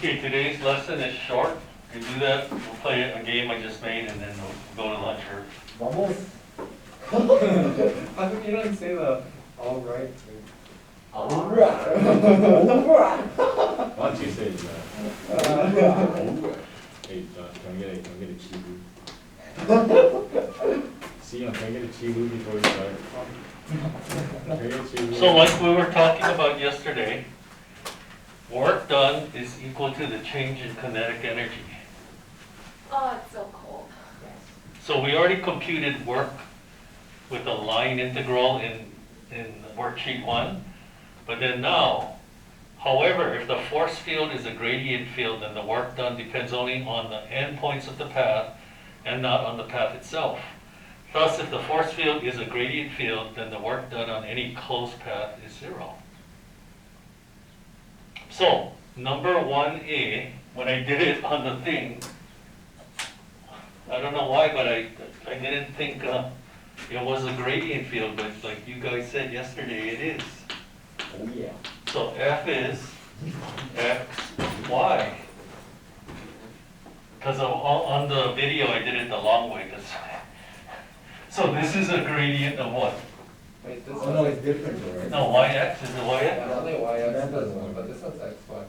Okay, today's lesson is short. You do that, we'll play a game I just made and then we'll go to lunch or. Vamos. How come you don't say the all right? Alright. Why don't you say that? Hey, can I get a chibu? See, can I get a chibu before we start? Can I get a chibu? So like we were talking about yesterday, work done is equal to the change in kinetic energy. Oh, it's so cold. So we already computed work with a line integral in worksheet 1. But then now, however, if the force field is a gradient field, then the work done depends only on the endpoints of the path and not on the path itself. Thus, if the force field is a gradient field, then the work done on any closed path is 0. So, number 1A, when I did it on the thing, I don't know why, but I didn't think it was a gradient field, but like you guys said yesterday, it is. Oh yeah. So F is X, Y. Because on the video I did it the long way. So this is a gradient of what? Wait, this Oh no, it's different though, right? No, YX is the Yeah, YX. only y-x does one, but this one's x-y.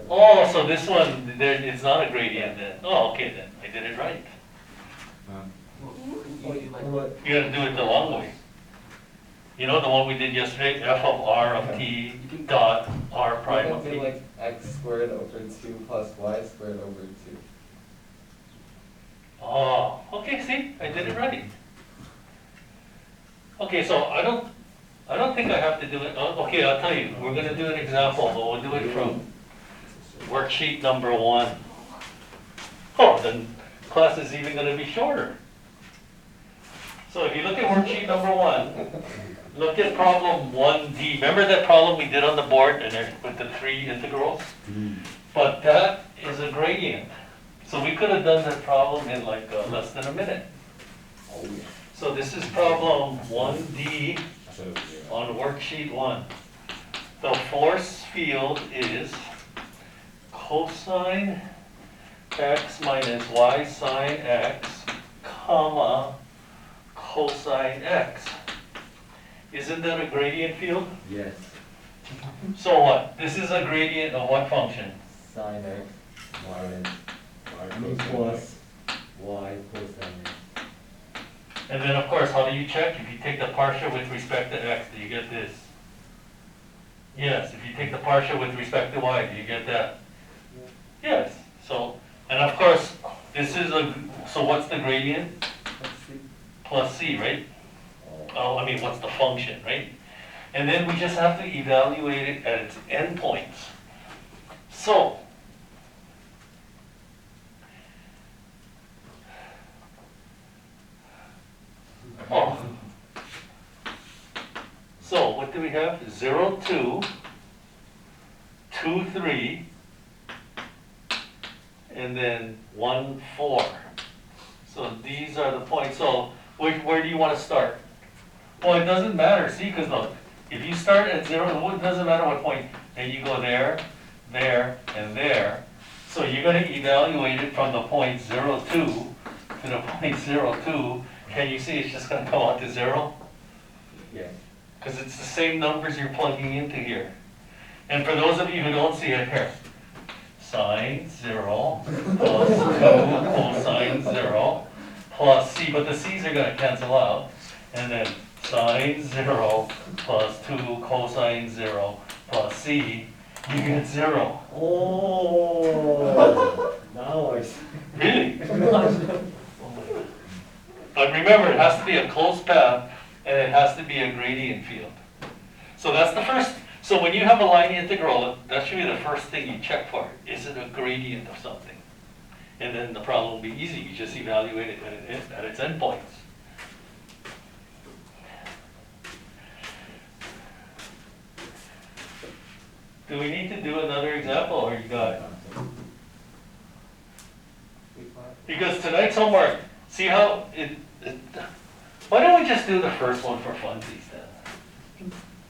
Oh, so this one, it's not a gradient then. Oh, okay then, I did it right. What? You gotta do it the long way. You know the one we did yesterday, F of R of T dot R prime You of can do T. like x squared over 2 plus y squared over 2. Oh, okay, see, I did it right. Okay, so I don't think I have to do it, okay, I'll tell you, we're gonna do an example, but we'll do it from worksheet number 1. Oh, then class is even gonna be shorter. So if you look at worksheet number 1, look at problem 1D. Remember that problem we did on the board and with the 3 integrals? But that is a gradient. So we could have done that problem in like less than a minute. Oh yeah. So this is problem 1D on worksheet 1. The force field is cosine x minus y sine x, comma, cosine x. Isn't that a gradient field? Yes. So what? This is a gradient of what function? Sine x minus plus y cosine x. And then of course, how do you check? If you take the partial with respect to x, do you get this? Yes. If you take the partial with respect to y, do you get that? Yes. So, and of course, this is so what's the gradient? Plus c, right? Oh, I mean, what's the function, right? And then we just have to evaluate it at its endpoints. So, so what do we have? 0, 2, 2, 3, and then 1, 4. So these are the points. So where do you want to start? Well, it doesn't matter, see, because look, if you start at 0, it doesn't matter what point, then you go there, there, and there. So you're going to evaluate it from the point 0, 2 to the point 0, 2. Can you see it's just going to come out to 0? Yeah. Because it's the same numbers you're plugging into here. And for those of you who don't see it here, sine 0 plus 2 cosine 0 plus c, but the c's are going to cancel out. And then sine 0 plus 2 cosine 0 plus c, you get 0. Oh. Now I see. Really? But remember, it has to be a closed path and it has to be a gradient field. So that's the first. So when you have a line integral, that should be the first thing you check for. Is it a gradient of something? And then the problem will be easy. You just evaluate it at its endpoints. Do we need to do another example or you got it? Because tonight's homework, see how why don't we just do the first one for funsies then?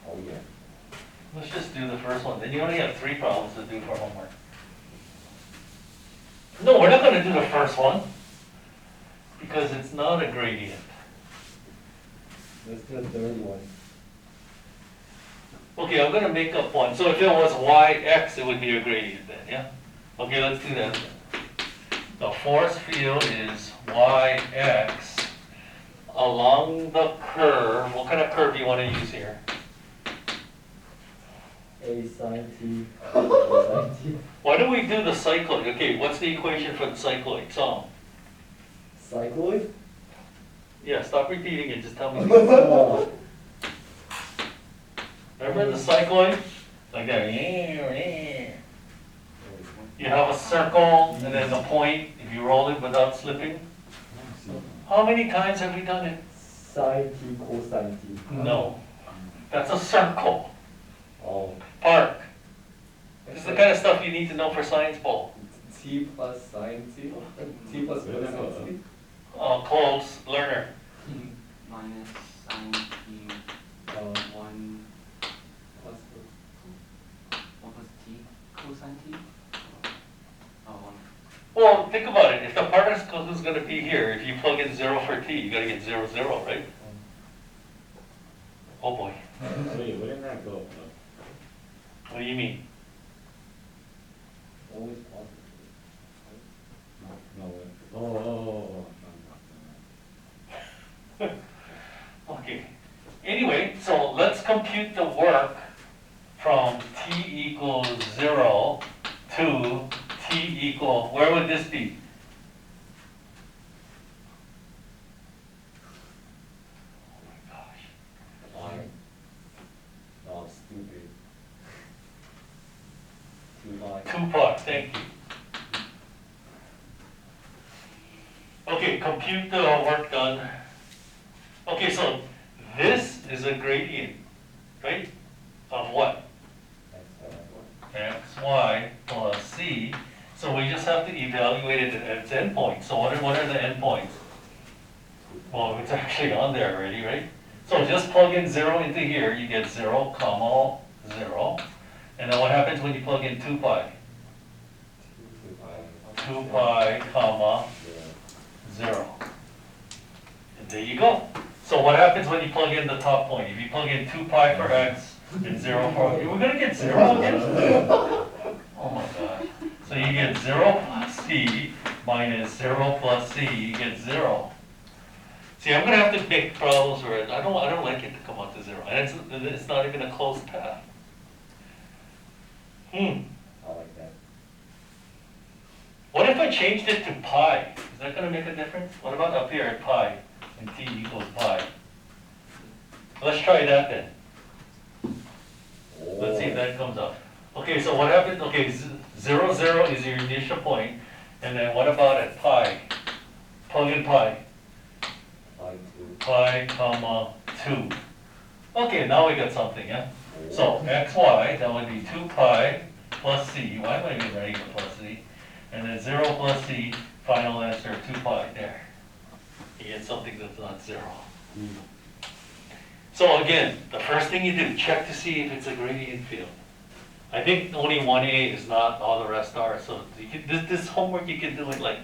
Oh yeah. Let's just do the first one. Then you only have 3 problems to do for homework. No, we're not gonna do the first one, because it's not a gradient. Let's do the third one. Okay, I'm gonna make up one, so if it was yx, it would be a gradient then, yeah? Okay, let's do that. The force field is yx along the curve. What kind of curve do you wanna use here? A sine t, cosine t. Why don't we do the cycloid? Okay, what's the equation for the cycloid? So, Cycloid? yeah, stop repeating it, just tell me. Oh, Remember the cycloid? Like that. You have a circle and then the point, if you roll it without slipping. How many times have we done it? sine t, cosine t. No. That's a circle. Oh, Park. This is the kind of stuff you need to know for science ball. T plus sine t, T plus cosine t. Close, learner. Minus sine t, 1 Plus plus t, cosine t? Oh, 1. Well, think about it. If the particle is going to be here, if you plug in 0 for t, you got to get 0, 0, right? Oh boy. Wait, where did that go? What do you mean? always positive. No, wait. Oh. Okay. Anyway, so let's compute the work from t equals 0 to t equal, where would this be? Oh my gosh. Fine. No, I'm stupid. 2 pi. 2 pi, thank you. Okay, compute the work done. Okay, so this is a gradient, right? Of what? xy plus c. So we just have to evaluate it at its endpoint. So what are the endpoints? Well, it's actually on there already, right? So just plug in 0 into here, you get 0, comma, 0. And then what happens when you plug in 2 pi? 2 pi, comma, 0. And there you go. So what happens when you plug in the top point? If you plug in 2 pi for x and 0 for, we're gonna get 0 again? Oh my gosh. So you get 0 plus c minus 0 plus c, you get 0. See, I'm gonna have to make problems where I don't like it to come out to 0. And it's not even a closed path. I like that. What if I changed it to pi? Is that gonna make a difference? What about up here at pi and t equals pi? Let's try that then. Let's see if that comes up. Okay, so what happens, okay, 0, 0 is your initial point, and then what about at pi? Plug in pi. Pi 2. Pi, comma, 2. Okay, now we got something, yeah? So xy, that would be 2 pi plus c. Why am I even writing the plus c? And then 0 plus c, final answer, 2 pi, there. You get something that's not 0. So again, the first thing you do, check to see if it's a gradient field. I think only 1A is not, all the rest are. So you can, this homework you can do in like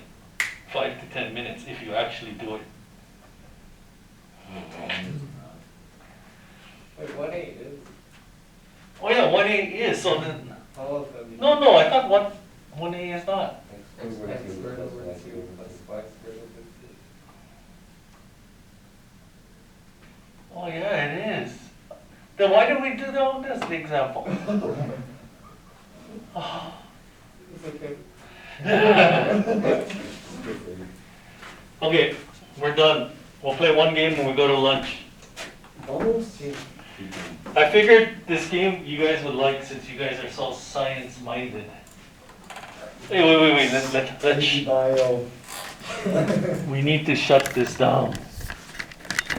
5 to 10 minutes if you actually do it. Wait, 1A is, Oh yeah, 1A is, so then, how else have you? no, I thought 1A is not. X squared over 2 plus y squared over 2. Oh yeah, it is. Then why did we do that on this example? Oh. It's okay. Okay, we're done. We'll play one game when we go to lunch. Almost. I figured this game you guys would like since you guys are so science-minded. Hey, wait, let's Bio. we need to shut this down.